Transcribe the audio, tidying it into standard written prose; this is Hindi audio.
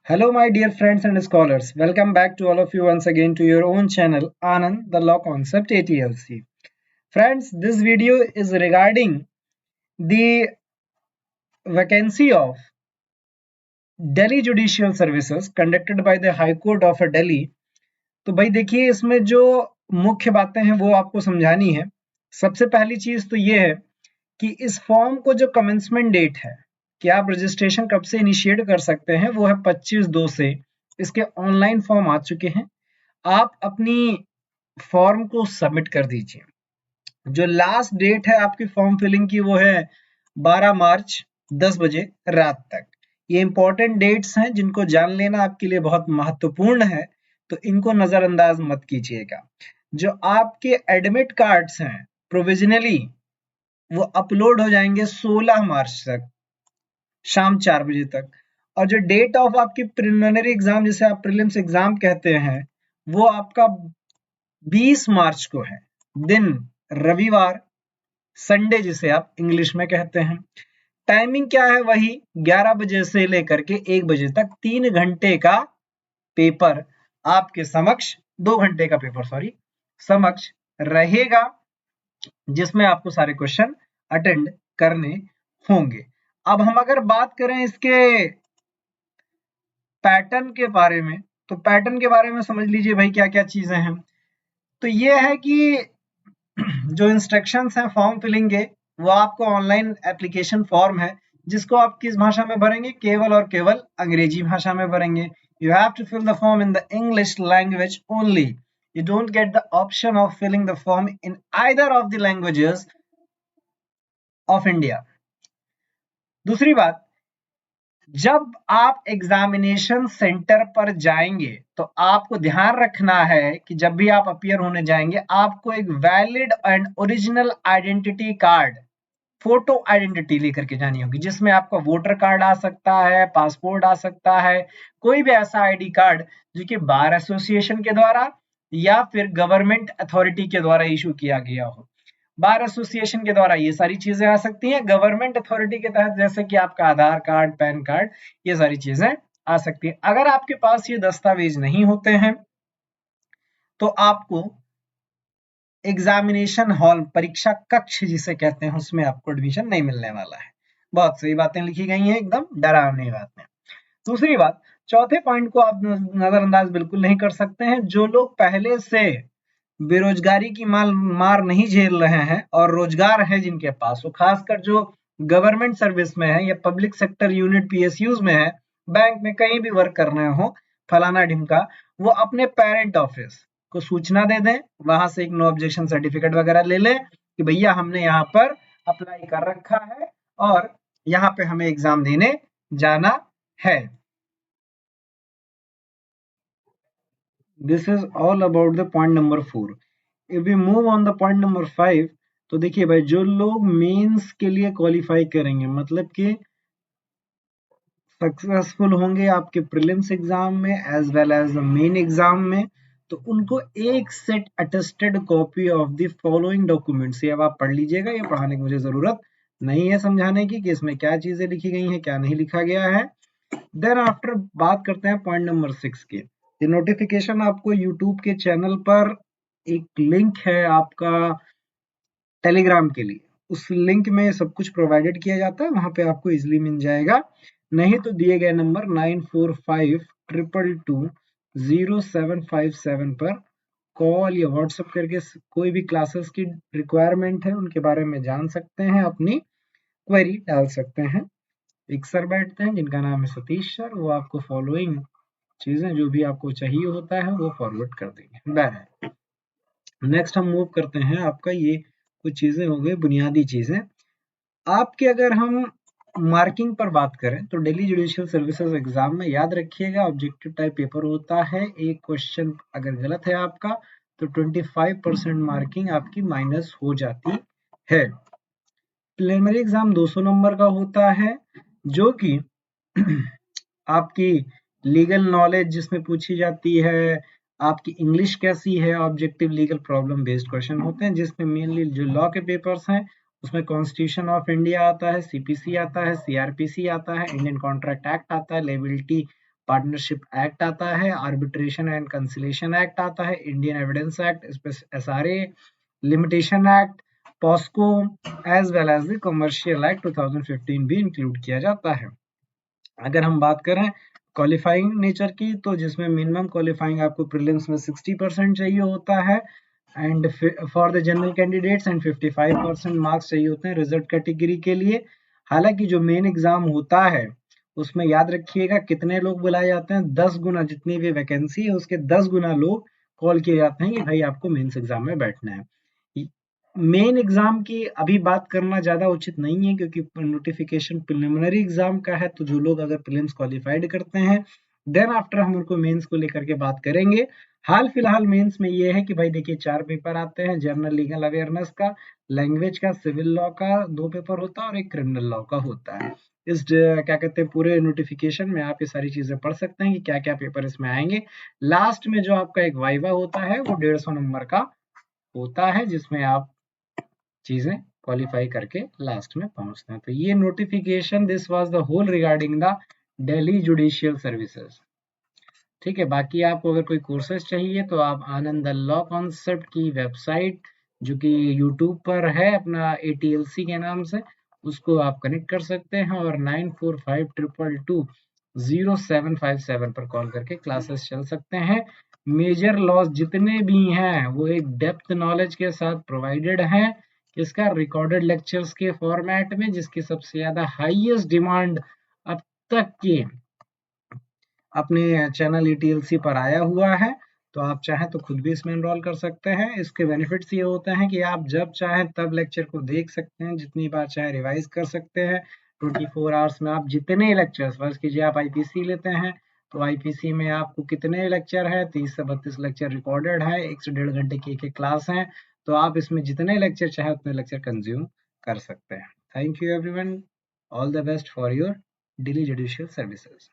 Hello, my dear friends and scholars. Welcome back to all of you once again to your own channel, Anand, the Law Concept ATLC. Friends, this video is regarding the vacancy of Delhi Judicial Services conducted by the High Court of Delhi. तो भाई देखिए इसमें जो मुख्य बातें हैं वो आपको समझानी है। सबसे पहली चीज तो ये है कि इस फॉर्म को जो कमेंसमेंट डेट है कि आप रजिस्ट्रेशन कब से इनिशिएट कर सकते हैं वो है 25/2 से। इसके ऑनलाइन फॉर्म आ चुके हैं। आप अपनी फॉर्म को सबमिट कर दीजिए। जो लास्ट डेट है आपकी फॉर्म फिलिंग की वो है 12 मार्च 10 बजे रात तक। ये इंपॉर्टेंट डेट्स हैं जिनको जान लेना आपके लिए बहुत महत्वपूर्ण है, तो इनको नजरअंदाज मत कीजिएगा। जो आपके एडमिट कार्ड्स हैं प्रोविजनली वो अपलोड हो जाएंगे 16 मार्च तक शाम 4 बजे तक। और जो डेट ऑफ आपकी प्रिलिमिनरी एग्जाम जिसे आप प्रीलिम्स एग्जाम कहते हैं वो आपका 20 मार्च को है, दिन रविवार, संडे जिसे आप इंग्लिश में कहते हैं। टाइमिंग क्या है? वही 11 बजे से लेकर के 1 बजे तक 3 घंटे का पेपर आपके समक्ष, 2 घंटे का पेपर समक्ष रहेगा, जिसमें आपको सारे क्वेश्चन अटेंड करने होंगे। अब हम अगर बात करें इसके पैटर्न के बारे में, तो पैटर्न के बारे में समझ लीजिए भाई क्या क्या चीजें हैं। तो ये है कि जो इंस्ट्रक्शंस हैं फॉर्म फिलिंग के वो आपको ऑनलाइन एप्लीकेशन फॉर्म है जिसको आप किस भाषा में भरेंगे? केवल और केवल अंग्रेजी भाषा में भरेंगे। You have to fill the form in the English language only. You don't get the option of filling the form in either of the languages of India. दूसरी बात, जब आप एग्जामिनेशन सेंटर पर जाएंगे तो आपको ध्यान रखना है कि जब भी आप अपीयर होने जाएंगे आपको एक valid and original identity card, photo identity लेकर के जानी होगी, जिसमें आपका वोटर कार्ड आ सकता है, पासपोर्ट आ सकता है, कोई भी ऐसा आईडी कार्ड जो कि बार एसोसिएशन के द्वारा या फिर गवर्नमेंट अथॉरिटी के द्वारा इशू किया गया हो। बार एसोसिएशन के द्वारा ये सारी चीजें आ सकती हैं, गवर्नमेंट अथॉरिटी के तहत जैसे कि आपका आधार कार्ड, पैन कार्ड, ये सारी चीजें आ सकती हैं। अगर आपके पास ये दस्तावेज नहीं होते हैं तो आपको एग्जामिनेशन हॉल, परीक्षा कक्ष जिसे कहते हैं, उसमें आपको एडमिशन नहीं मिलने वाला है। बहुत सही बातें लिखी गई हैं, एकदम डरावनी बातें। दूसरी बात, चौथे पॉइंट को आप नजरअंदाज बिल्कुल नहीं कर सकते हैं। जो लोग पहले से बेरोजगारी की मार नहीं झेल रहे हैं और रोजगार है जिनके पास, वो खासकर जो गवर्नमेंट सर्विस में है या पब्लिक सेक्टर यूनिट पीएसयूज में है, बैंक में कहीं भी वर्क कर रहे हो, फलाना ढिमका, वो अपने पेरेंट ऑफिस को सूचना दे दें, वहां से एक नो ऑब्जेक्शन सर्टिफिकेट वगैरह ले लें कि भैया हमने यहाँ पर अप्लाई कर रखा है और यहाँ पे हमें एग्जाम देने जाना है। This is all about the point number 4। If we move on the point number 5, तो देखिए भाई जो लोग मेंस के लिए क्वालिफाई करेंगे, मतलब कि सक्सेसफुल होंगे आपके प्रीलिम्स एग्जाम में as well as the main exam में, तो उनको एक set attested copy of the following documents, ये अब आप पढ़ लीजिएगा, ये पढ़ाने की मुझे जरूरत नहीं है समझाने की कि इसमें क्या चीजें लिखी गई हैं, क्या नहीं लिखा गया है। देन आफ्टर बात करते हैं पॉइंट नंबर 6 के। ये नोटिफिकेशन आपको यूट्यूब के चैनल पर एक लिंक है आपका टेलीग्राम के लिए, उस लिंक में सब कुछ प्रोवाइडेड किया जाता है, वहां पे आपको इजिली मिल जाएगा। नहीं तो दिए गए नंबर 9452220757 पर कॉल या व्हाट्सएप करके कोई भी क्लासेस की रिक्वायरमेंट है उनके बारे में जान सकते हैं, अपनी क्वेरी डाल सकते हैं। एक सर बैठते हैं जिनका नाम है सतीश सर, वो आपको फॉलोइंग चीजें जो भी आपको चाहिए होता है वो फॉरवर्ड कर देंगे। बहरहाल नेक्स्ट हम मूव करते हैं, आपका ये कुछ चीजें हो गई बुनियादी चीजें। आपके अगर हम मार्किंग पर बात करें तो दिल्ली जुडिशियल सर्विसेज एग्जाम में याद रखिएगा ऑब्जेक्टिव टाइप पेपर होता है। एक क्वेश्चन अगर गलत है आपका तो 25% मार्किंग आपकी माइनस हो जाती है। प्रीलिमिनरी एग्जाम 200 नंबर का होता है जो कि आपकी लीगल नॉलेज जिसमें पूछी जाती है, आपकी इंग्लिश कैसी है, objective legal problem based question होते हैं, जिसमें मेनली जो लॉ के पेपर्स हैं उसमें कॉन्स्टिट्यूशन ऑफ इंडिया आता है, सीपीसी आता है, सीआरपीसी आता है, इंडियन कॉन्ट्रैक्ट एक्ट आता है, लायबिलिटी पार्टनरशिप एक्ट आता है, आर्बिट्रेशन एंड कंसिलेशन एक्ट आता है, Indian evidence act, SRA, limitation act, POCSO as well as the commercial act 2015 भी इंक्लूड किया जाता है। अगर हम बात करें क्वालिफाइंग नेचर की, तो जिसमें मिनिमम क्वालिफाइंग आपको प्रीलिम्स में 60% चाहिए होता है and for the general candidates and 55% marks चाहिए होते हैं रिजर्व कैटेगरी के लिए। हालांकि जो मेन एग्जाम होता है उसमें याद रखिएगा कितने लोग बुलाए जाते हैं, 10 गुना जितनी भी वैकेंसी है उसके 10 गुना लोग कॉल किए जाते हैं कि भाई आपको मेंस एग्जाम में बैठना है। मेन एग्जाम की अभी बात करना ज्यादा उचित नहीं है क्योंकि नोटिफिकेशन प्रिलिमिनरी एग्जाम का है, तो जो लोग अगर प्रीलिम्स क्वालिफाइड करते हैं देन आफ्टर हम उनको मेंस को लेकर के बात करेंगे। हाल फिलहाल मेंस में ये है कि भाई देखिए 4 पेपर आते हैं, जनरल लीगल अवेयरनेस का, लैंग्वेज का, सिविल लॉ का 2 पेपर होता है और एक क्रिमिनल लॉ का होता है। इस क्या कहते हैं पूरे नोटिफिकेशन में आप ये सारी चीजें पढ़ सकते हैं कि क्या क्या पेपर इसमें आएंगे। लास्ट में जो आपका एक वाइवा होता है वो 150 नंबर का होता है जिसमें आप चीजें क्वालिफाई करके लास्ट में पहुंचते हैं। तो ये notification this was the whole regarding the Delhi judicial services. ठीक है, बाकी आपको अगर कोई कोर्सेज चाहिए तो आप आनंद लॉ कॉन्सेप्ट की वेबसाइट जो कि यूट्यूब पर है अपना ATLC के नाम से, उसको आप कनेक्ट कर सकते हैं और 9452220757 पर कॉल करके क्लासेस चल सकते हैं। मेजर लॉज जितने भी हैं वो एक डेप्थ नॉलेज के साथ प्रोवाइडेड हैं, इसका रिकॉर्डेड लेक्चर्स के फॉर्मेट में, जिसकी सबसे ज्यादा हाईएस्ट डिमांड अब तक की अपने चैनल ETLC पर आया हुआ है। तो आप चाहें तो खुद भी इसमें एनरोल कर सकते हैं। इसके बेनिफिट्स ये होते हैं कि आप जब चाहें तब लेक्चर को देख सकते हैं, जितनी बार चाहे रिवाइज कर सकते हैं। 24 आवर्स में आप जितने लेक्चर्स, फर्ज कीजिए आप IPC लेते हैं तो IPC में आपको कितने लेक्चर है, 30 से 32 लेक्चर रिकॉर्डेड है, 1 से 1.5 घंटे की एक क्लास है, तो आप इसमें जितने लेक्चर चाहे उतने लेक्चर कंज्यूम कर सकते हैं। Thank you everyone, all the best for your daily judicial services.